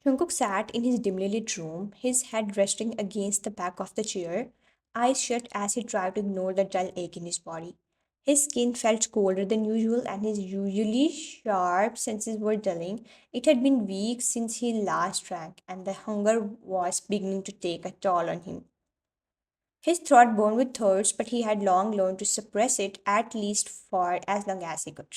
Jungkook sat in his dimly lit room, his head resting against the back of the chair, eyes shut as he tried to ignore the dull ache in his body. His skin felt colder than usual, and his usually sharp senses were dulling. It had been weeks since he last drank, and the hunger was beginning to take a toll on him. His throat burned with thirst, but he had long learned to suppress it, at least for as long as he could.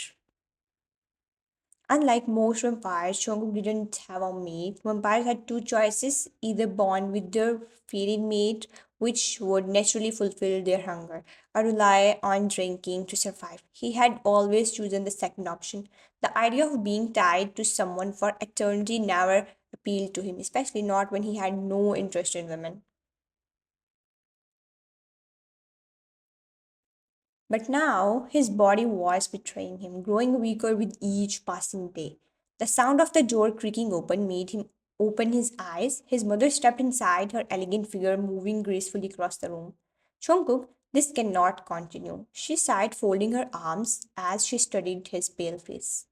Unlike most vampires, Jungkook didn't have a mate. Vampires had two choices: either bond with their feeding mate, which would naturally fulfill their hunger, or rely on drinking to survive. He had always chosen the second option. The idea of being tied to someone for eternity never appealed to him, especially not when he had no interest in women. But now his body was betraying him, growing weaker with each passing day. The sound of the door creaking open made him open his eyes. His mother stepped inside, her elegant figure moving gracefully across the room. Jungkook, this cannot continue, she sighed, folding her arms as she studied his pale face.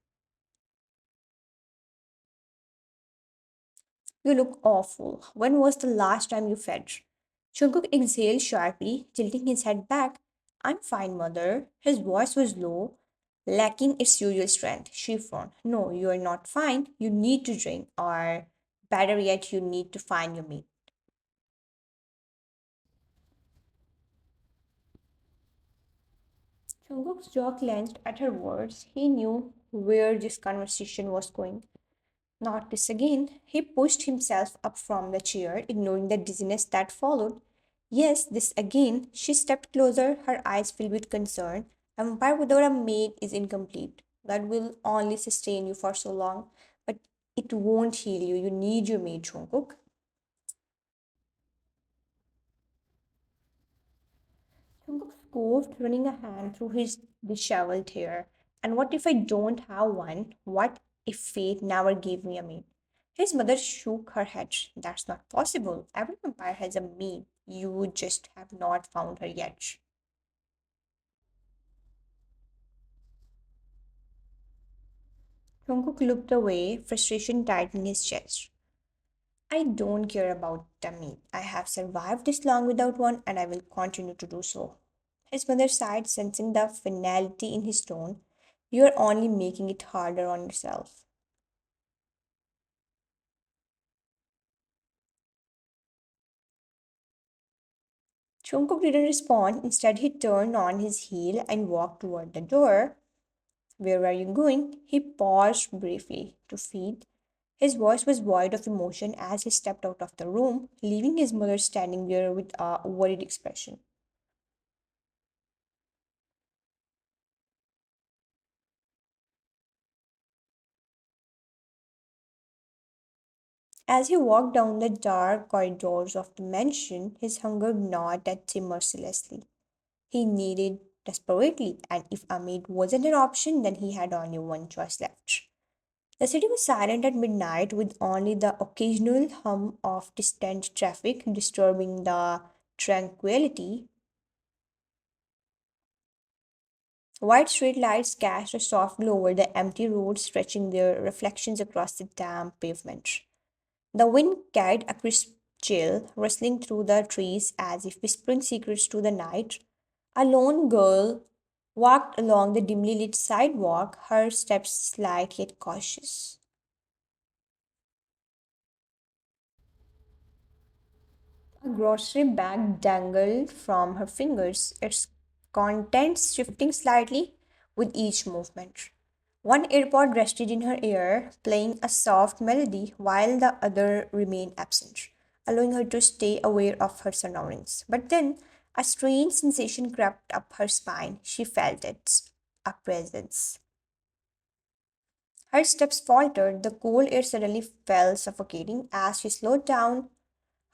You look awful. When was the last time you fed? Jungkook exhaled sharply, tilting his head back. I'm fine, mother. His voice was low, lacking its usual strength. She frowned. No, you are not fine. You need to drink, or better yet, you need to find your mate. Jungkook's jaw clenched at her words. He knew where this conversation was going. Not this again. He pushed himself up from the chair, ignoring the dizziness that followed. Yes, this again. She stepped closer, her eyes filled with concern. A vampire without a mate is incomplete. That will only sustain you for so long, but it won't heal you. You need your mate, Jungkook. Jungkook scoffed, running a hand through his disheveled hair. And what if I don't have one? What if fate never gave me a mate? His mother shook her head. That's not possible. Every vampire has a mate. You just have not found her yet. Jungkook looked away, frustration tightening his chest. I don't care about the mate. I have survived this long without one, and I will continue to do so. His mother sighed, sensing the finality in his tone. You are only making it harder on yourself. Jungkook didn't respond. Instead, he turned on his heel and walked toward the door. Where are you going? He paused briefly to feed. His voice was void of emotion as he stepped out of the room, leaving his mother standing there with a worried expression. As he walked down the dark corridors of the mansion, his hunger gnawed at him mercilessly. He needed desperately, and if a maid wasn't an option, then he had only one choice left. The city was silent at midnight, with only the occasional hum of distant traffic disturbing the tranquility. White street lights cast a soft glow over the empty roads, stretching their reflections across the damp pavement. The wind carried a crisp chill, rustling through the trees as if whispering secrets to the night. A lone girl walked along the dimly lit sidewalk, her steps slight yet cautious. A grocery bag dangled from her fingers, its contents shifting slightly with each movement. One earpod rested in her ear, playing a soft melody, while the other remained absent, allowing her to stay aware of her surroundings. But then a strange sensation crept up her spine. She felt it, a presence. Her steps faltered, the cold air suddenly felt suffocating as she slowed down,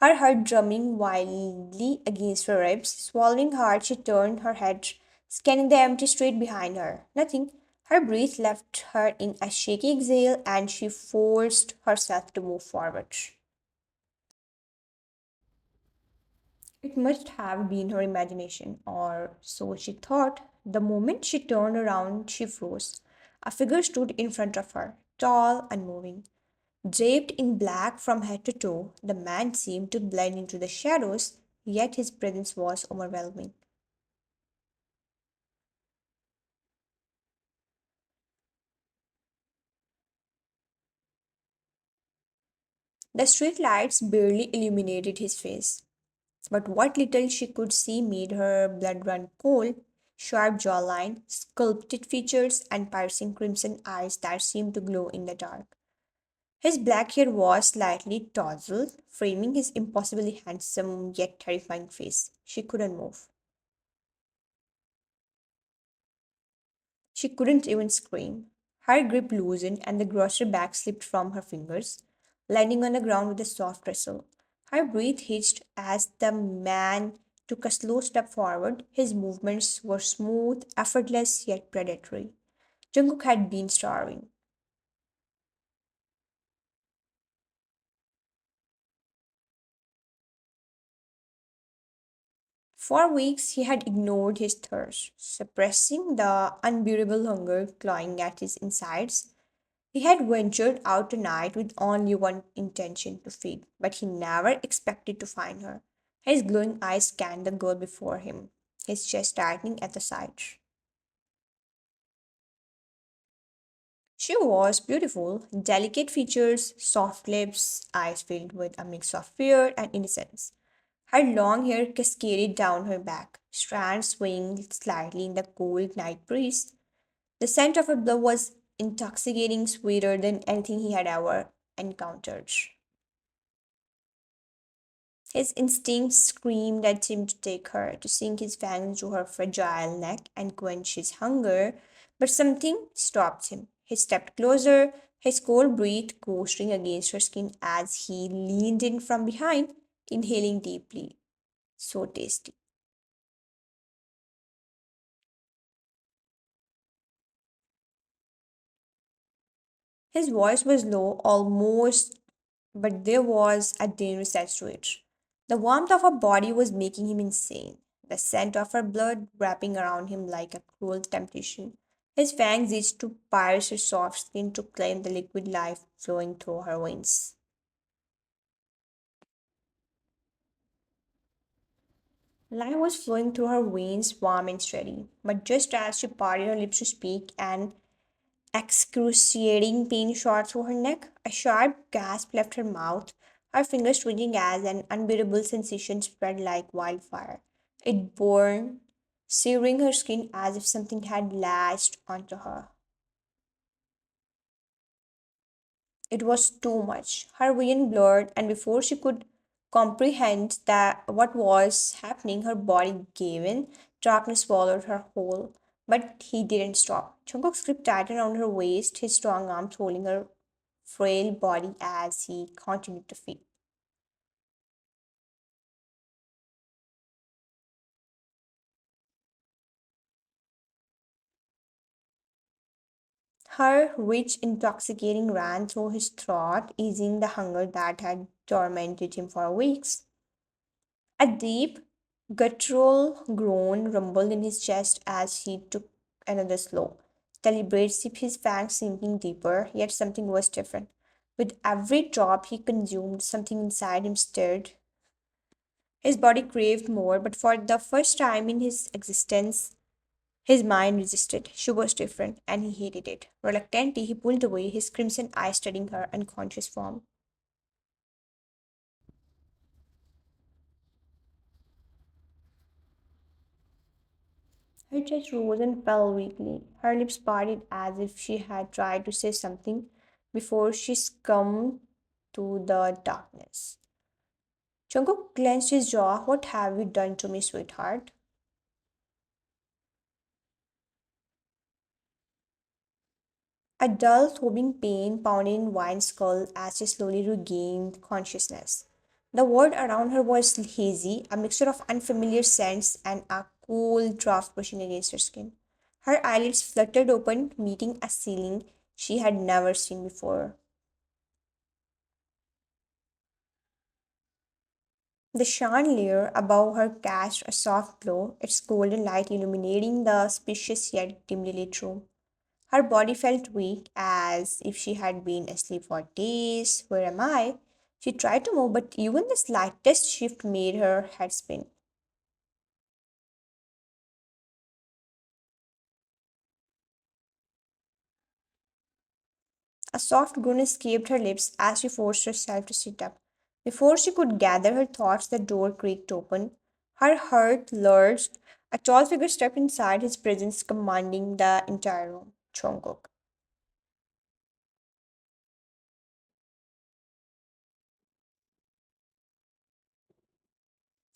her heart drumming wildly against her ribs. Swallowing hard, she turned her head, scanning the empty street behind her. Nothing. Her breath left her in a shaky exhale, and she forced herself to move forward. It must have been her imagination, or so she thought. The moment she turned around, she froze. A figure stood in front of her, tall, unmoving. Draped in black from head to toe, the man seemed to blend into the shadows, yet his presence was overwhelming. The street lights barely illuminated his face, but what little she could see made her blood run cold. Sharp jawline, sculpted features, and piercing crimson eyes that seemed to glow in the dark. His black hair was slightly tousled, framing his impossibly handsome yet terrifying face. She couldn't move. She couldn't even scream. Her grip loosened and the grocery bag slipped from her fingers, landing on the ground with a soft rustle. Her breath hitched as the man took a slow step forward. His movements were smooth, effortless, yet predatory. Jungkook had been starving. For weeks he had ignored his thirst, suppressing the unbearable hunger clawing at his insides. He had ventured out tonight with only one intention to feed, but he never expected to find her. His glowing eyes scanned the girl before him, his chest tightening at the sight. She was beautiful, delicate features, soft lips, eyes filled with a mix of fear and innocence. Her long hair cascaded down her back, strands swaying slightly in the cold night breeze. The scent of her blood was intoxicating, sweeter than anything he had ever encountered. His instincts screamed at him to take her, to sink his fangs through her fragile neck and quench his hunger, but something stopped him. He stepped closer, his cold breath coasting against her skin as he leaned in from behind, inhaling deeply. So tasty. His voice was low, almost, but there was a dangerous edge to it. The warmth of her body was making him insane, the scent of her blood wrapping around him like a cruel temptation. His fangs itched to pierce her soft skin to claim the liquid life flowing through her veins. Life was flowing through her veins, warm and steady. But just as she parted her lips to speak, an excruciating pain shot through her neck. A sharp gasp left her mouth, her fingers twitching as an unbearable sensation spread like wildfire. It burned, searing her skin as if something had latched onto her. It was too much. Her vision blurred, and before she could comprehend that what was happening, her body gave in. Darkness swallowed her whole. But he didn't stop. Jungkook's grip tightened around her waist, his strong arms holding her frail body as he continued to feed. Her rich, intoxicating ran through his throat, easing the hunger that had tormented him for weeks. A deep, guttural groan rumbled in his chest as he took another slow, deliberate sip, his fangs sinking deeper, yet something was different. With every drop he consumed, something inside him stirred. His body craved more, but for the first time in his existence, his mind resisted. She was different, and he hated it. Reluctantly, he pulled away, his crimson eyes studying her unconscious form. Her chest rose and fell weakly. Her lips parted as if she had tried to say something before she succumbed to the darkness. Jungkook clenched his jaw. What have you done to me, sweetheart? A dull, throbbing pain pounded in Wine's skull as she slowly regained consciousness. The world around her was hazy, a mixture of unfamiliar scents and a cool draft brushing against her skin. Her eyelids fluttered open, meeting a ceiling she had never seen before. The chandelier above her cast a soft glow, its golden light illuminating the spacious yet dimly lit room. Her body felt weak, as if she had been asleep for days. Where am I? She tried to move, but even the slightest shift made her head spin. A soft groan escaped her lips as she forced herself to sit up. Before she could gather her thoughts, the door creaked open. Her heart lurched. A tall figure stepped inside, his presence commanding the entire room. Jungkook.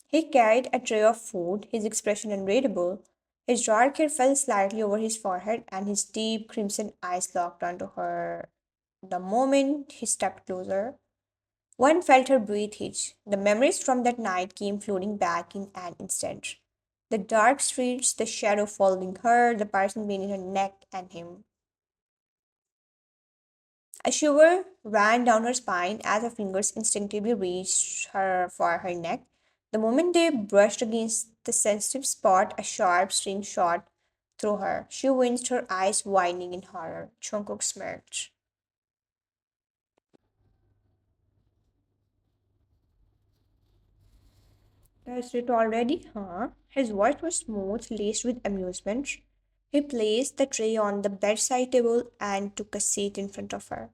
He carried a tray of food, his expression unreadable. His dark hair fell slightly over his forehead, and his deep crimson eyes locked onto her. The moment he stepped closer, one felt her breath hitch. The memories from that night came flooding back in an instant. The dark streets, the shadow following her, the person beneath her neck, and him. A shiver ran down her spine as her fingers instinctively reached her for her neck. The moment they brushed against the sensitive spot, a sharp sting shot through her. She winced, her eyes widening in horror. Jungkook smirked. That's it already, huh? His voice was smooth, laced with amusement. He placed the tray on the bedside table and took a seat in front of her.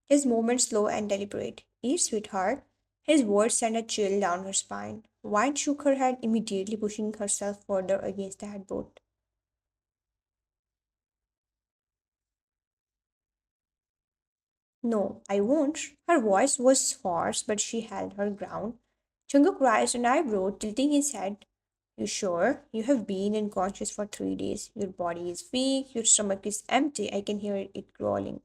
His movements slow and deliberate. Eat, sweetheart. His words sent a chill down her spine. Wine shook her head, immediately pushing herself further against the headboard. No, I won't. Her voice was hoarse, but she held her ground. Jungkook raised an eyebrow, tilting his head. You sure? You have been unconscious for 3 days. Your body is weak, your stomach is empty. I can hear it growling.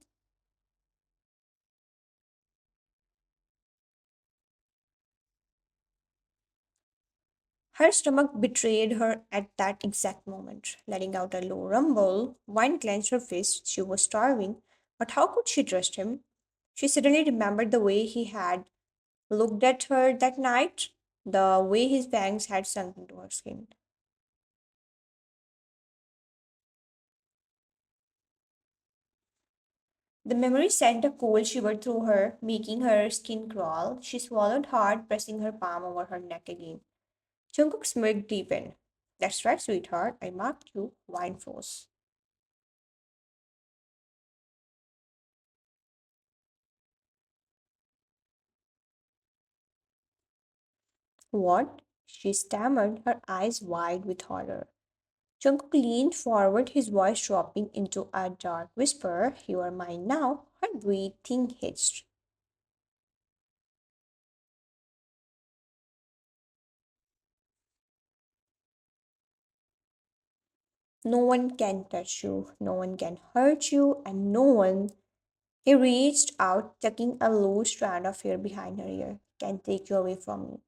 Her stomach betrayed her at that exact moment, letting out a low rumble. Wine clenched her fist. She was starving, but how could she trust him? She suddenly remembered the way he had looked at her that night, the way his fangs had sunk into her skin. The memory sent a cold shiver through her, making her skin crawl. She swallowed hard, pressing her palm over her neck again. Jungkook's smirk deepened. That's right, sweetheart. I marked you. Wine froze. What? She stammered, her eyes wide with horror. Jungkook leaned forward, his voice dropping into a dark whisper. You are mine now. Her breathing hitched. No one can touch you, no one can hurt you, and no one. He reached out, tucking a loose strand of hair behind her ear. Can take you away from me.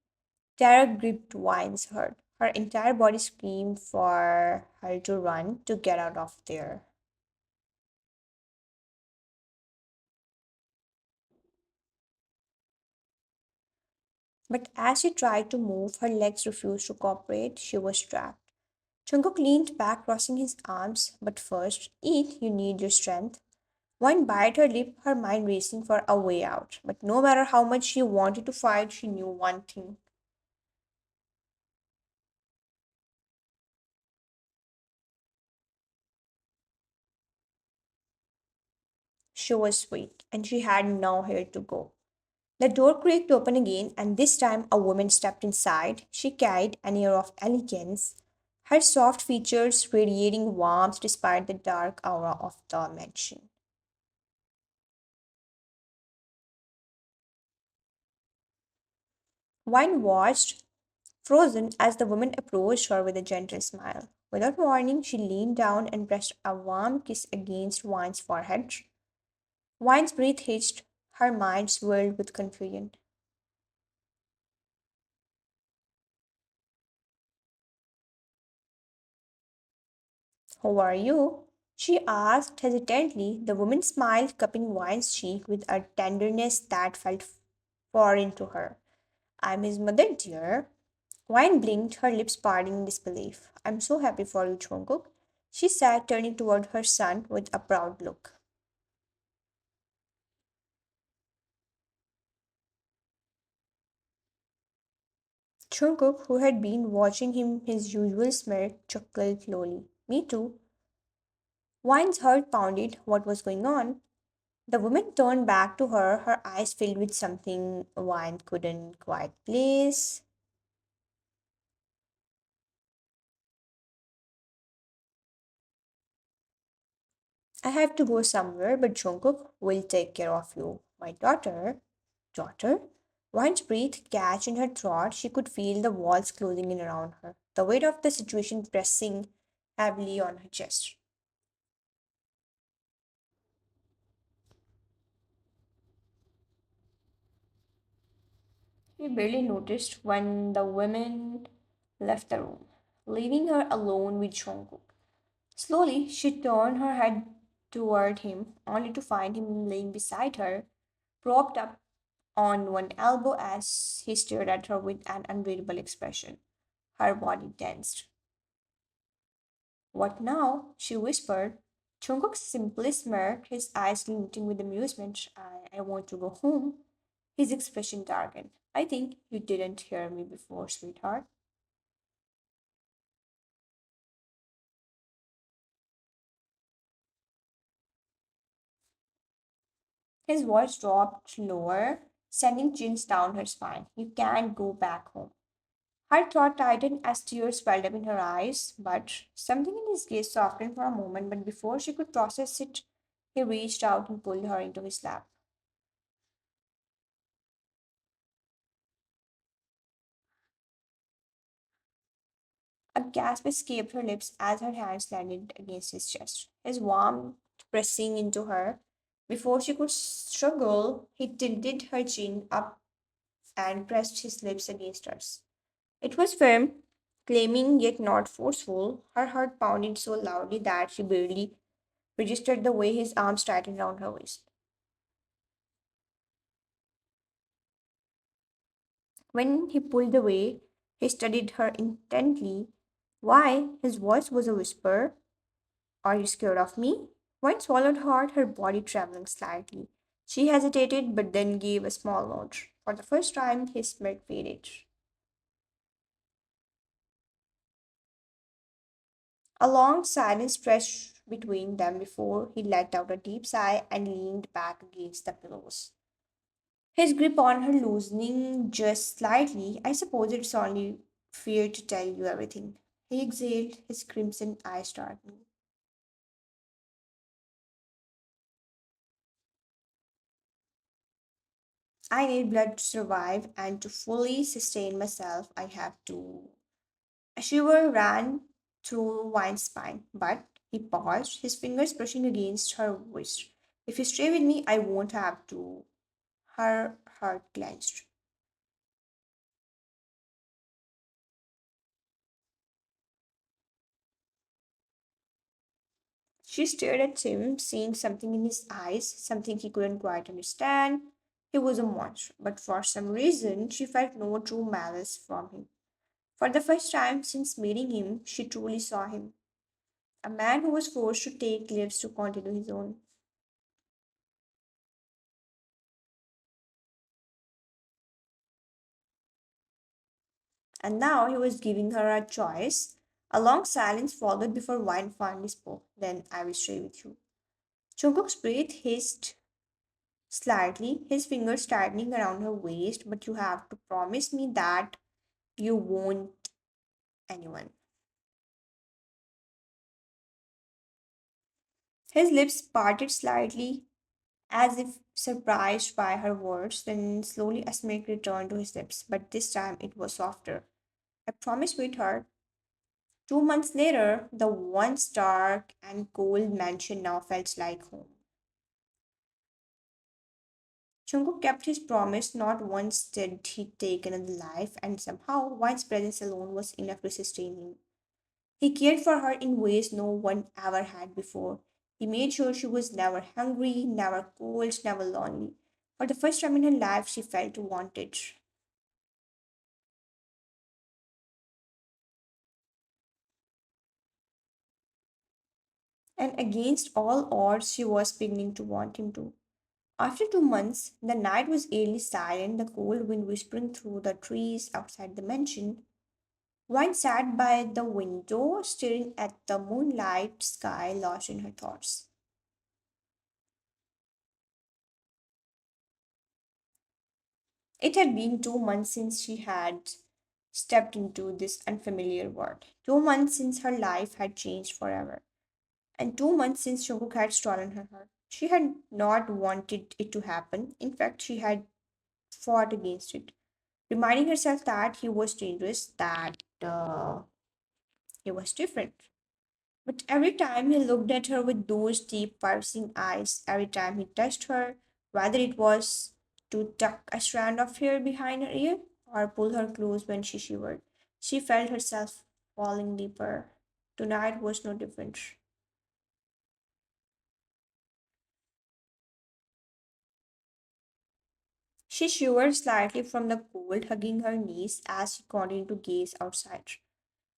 Tara gripped Wine's heart. Her entire body screamed for her to run, to get out of there. But as she tried to move, her legs refused to cooperate. She was trapped. Jungkook leaned back, crossing his arms. But first, eat, you need your strength. Wine bit her lip, her mind racing for a way out. But no matter how much she wanted to fight, she knew one thing. She was weak, and she had nowhere to go. The door creaked open again, and this time a woman stepped inside. She carried an air of elegance, her soft features radiating warmth despite the dark aura of the mansion. Wine watched, frozen, as the woman approached her with a gentle smile. Without warning, she leaned down and pressed a warm kiss against Wine's forehead. Wine's breath hitched, her mind swirled with confusion. Who are you? She asked hesitantly. The woman smiled, cupping Wine's cheek with a tenderness that felt foreign to her. I'm his mother, dear. Wine blinked, her lips parting in disbelief. I'm so happy for you, Jungkook. She sat turning toward her son with a proud look. Jungkook, who had been watching him his usual smirk, chuckled slowly. Me too. Wine's heart pounded. What was going on? The woman turned back to her, her eyes filled with something Wine couldn't quite place. I have to go somewhere, but Jungkook will take care of you. My daughter. Daughter? Wine's breath catch in her throat. She could feel the walls closing in around her, the weight of the situation pressing heavily on her chest. He barely noticed when the women left the room, leaving her alone with Jungkook. Slowly, she turned her head toward him, only to find him laying beside her, propped up on one elbow as he stared at her with an unreadable expression. Her body tensed. What now? She whispered. Jungkook simply smirked, his eyes glinting with amusement. I want to go home. His expression darkened. I think you didn't hear me before, sweetheart. His voice dropped lower, sending chills down her spine. You can't go back home. Her throat tightened as tears welled up in her eyes, but something in his gaze softened for a moment. But before she could process it, he reached out and pulled her into his lap. A gasp escaped her lips as her hands landed against his chest, his warmth pressing into her. Before she could struggle, he tilted her chin up and pressed his lips against hers. It was firm, claiming yet not forceful. Her heart pounded so loudly that she barely registered the way his arms tightened around her waist. When he pulled away, he studied her intently. Why? His voice was a whisper. Are you scared of me? Wine swallowed hard, her body trembling slightly. She hesitated but then gave a small nod. For the first time, his smirk faded. A long silence stretched between them before he let out a deep sigh and leaned back against the pillows. His grip on her loosening just slightly. I suppose it's only fair to tell you everything. He exhaled, his crimson eyes darkening. I need blood to survive and to fully sustain myself. I have to. A shiver ran through Wine's spine, but he paused, his fingers brushing against her wrist. If you stay with me, I won't have to. Her heart clenched. She stared at him, seeing something in his eyes, something he couldn't quite understand. He was a monster, but for some reason she felt no true malice from him. For the first time since meeting him, she truly saw him. A man who was forced to take lives to continue his own. And now he was giving her a choice. A long silence followed before Wine finally spoke. Then I will stay with you. Jungkook's breath hissed slightly, his fingers tightening around her waist. But you have to promise me that you won't anyone. His lips parted slightly, as if surprised by her words. Then slowly a smirk returned to his lips, but this time it was softer. I promise, sweetheart. 2 months later, the once dark and cold mansion now felt like home. Jungkook kept his promise. Not once did he take another life, and somehow Wine's presence alone was enough to sustain him. He cared for her in ways no one ever had before. He made sure she was never hungry, never cold, never lonely. For the first time in her life, she felt wanted. And against all odds, she was beginning to want him to. After 2 months, the night was eerily silent, the cold wind whispering through the trees outside the mansion. Wine sat by the window, staring at the moonlight sky, lost in her thoughts. It had been 2 months since she had stepped into this unfamiliar world. 2 months since her life had changed forever. And 2 months since Jungkook had stolen her heart. She had not wanted it to happen. In fact, she had fought against it, reminding herself that he was dangerous, that he was different. But every time he looked at her with those deep, piercing eyes, every time he touched her, whether it was to tuck a strand of hair behind her ear or pull her close when she shivered, she felt herself falling deeper. Tonight was no different. She shivered slightly from the cold, hugging her knees as she continued to gaze outside.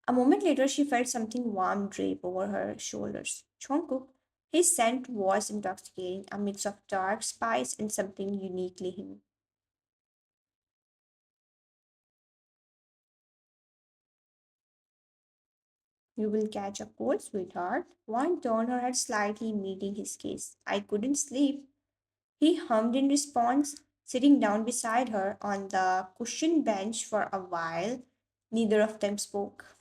A moment later, she felt something warm drape over her shoulders. Jungkook, his scent was intoxicating, a mix of dark spice and something uniquely him. You will catch a cold, sweetheart. One turned her head slightly, meeting his gaze. I couldn't sleep. He hummed in response, sitting down beside her on the cushioned bench for a while. Neither of them spoke.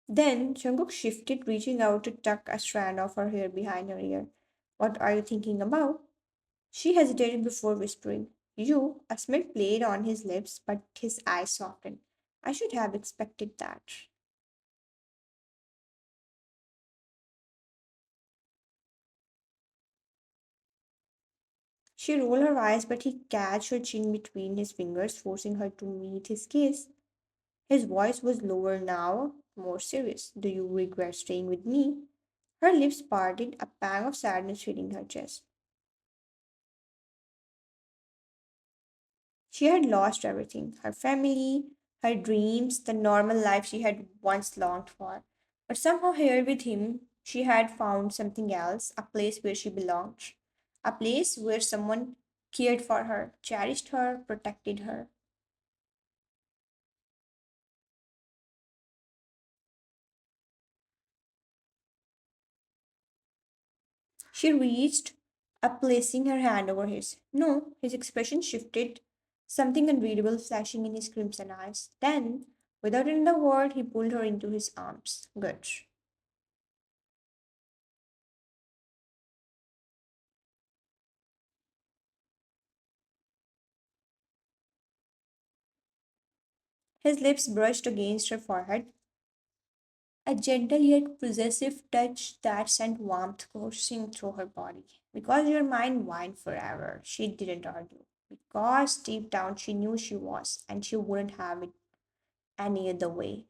Then Jungkook shifted, reaching out to tuck a strand of her hair behind her ear. What are you thinking about? She hesitated before whispering. You, a smile played on his lips, but his eyes softened. I should have expected that. She rolled her eyes, but he catch her chin between his fingers, forcing her to meet his gaze. His voice was lower now, more serious. Do you regret staying with me? Her lips parted, a pang of sadness filling her chest. She had lost everything, her family, her dreams, the normal life she had once longed for. But somehow, here with him, she had found something else, a place where she belonged, a place where someone cared for her, cherished her, protected her. She reached up, placing her hand over his. No, his expression shifted, something unreadable flashing in his crimson eyes. Then, without another word, he pulled her into his arms. Good. His lips brushed against her forehead, a gentle yet possessive touch that sent warmth coursing through her body. Because your mind whined forever, she didn't argue. Because deep down she knew she was, and she wouldn't have it any other way.